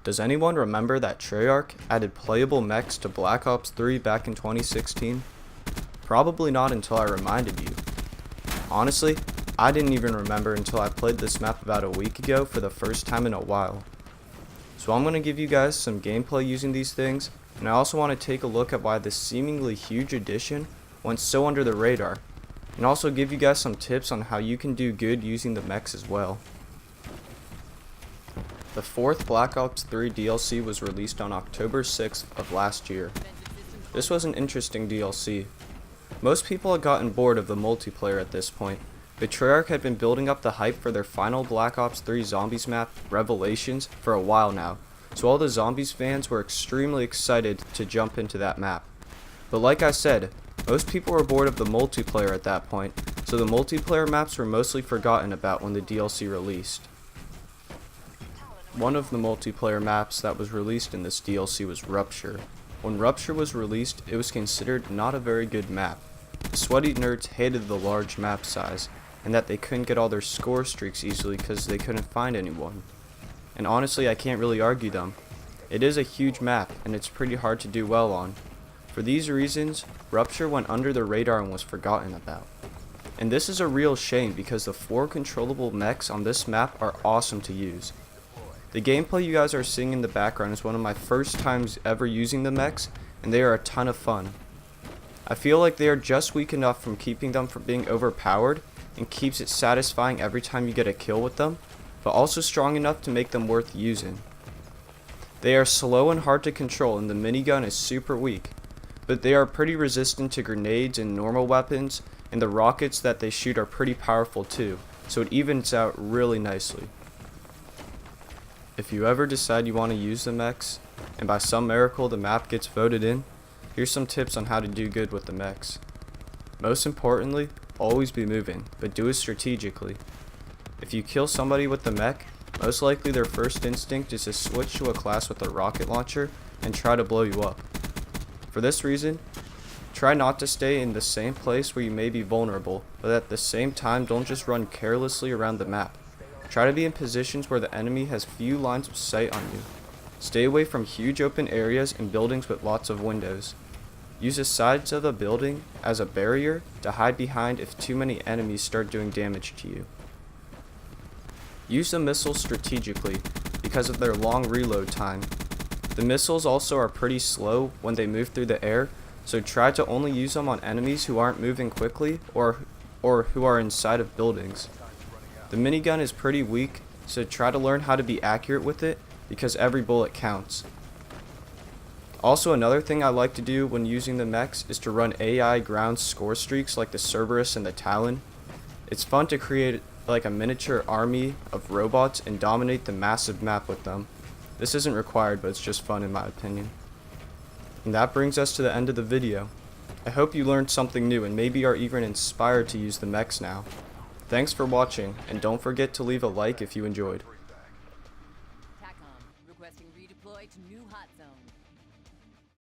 Does anyone remember that Treyarch added playable mechs to Black Ops 3 back in 2016? Probably not until I reminded you. Honestly, I didn't even remember until I played this map about a week ago for the first time in a while. So I'm going to give you guys some gameplay using these things, and I also want to take a look at why this seemingly huge addition went so under the radar, and also give you guys some tips on how you can do good using the mechs as well. The 4th Black Ops 3 DLC was released on October 6th of last year. This was an interesting DLC. Most people had gotten bored of the multiplayer at this point, but Treyarch had been building up the hype for their final Black Ops 3 Zombies map, Revelations, for a while now, so all the Zombies fans were extremely excited to jump into that map. But like I said, most people were bored of the multiplayer at that point, so the multiplayer maps were mostly forgotten about when the DLC released. One of the multiplayer maps that was released in this DLC was Rupture. When Rupture was released, it was considered not a very good map. The sweaty nerds hated the large map size, and that they couldn't get all their score streaks easily because they couldn't find anyone. And honestly, I can't really argue them. It is a huge map, and it's pretty hard to do well on. For these reasons, Rupture went under the radar and was forgotten about. And this is a real shame because the 4 controllable mechs on this map are awesome to use. The gameplay you guys are seeing in the background is one of my first times ever using the mechs, and they are a ton of fun. I feel like they are just weak enough from keeping them from being overpowered, and keeps it satisfying every time you get a kill with them, but also strong enough to make them worth using. They are slow and hard to control, and the minigun is super weak, but they are pretty resistant to grenades and normal weapons, and the rockets that they shoot are pretty powerful too, so it evens out really nicely. If you ever decide you want to use the mechs, and by some miracle the map gets voted in, here's some tips on how to do good with the mechs. Most importantly, always be moving, but do it strategically. If you kill somebody with the mech, most likely their first instinct is to switch to a class with a rocket launcher and try to blow you up. For this reason, try not to stay in the same place where you may be vulnerable, but at the same time don't just run carelessly around the map. Try to be in positions where the enemy has few lines of sight on you. Stay away from huge open areas and buildings with lots of windows. Use the sides of a building as a barrier to hide behind if too many enemies start doing damage to you. Use the missiles strategically because of their long reload time. The missiles also are pretty slow when they move through the air, so try to only use them on enemies who aren't moving quickly or who are inside of buildings. The minigun is pretty weak, so try to learn how to be accurate with it because every bullet counts. Also, another thing I like to do when using the mechs is to run AI ground score streaks like the Cerberus and the Talon. It's fun to create like a miniature army of robots and dominate the massive map with them. This isn't required, but it's just fun in my opinion. And that brings us to the end of the video. I hope you learned something new and maybe are even inspired to use the mechs now. Thanks for watching, and don't forget to leave a like if you enjoyed.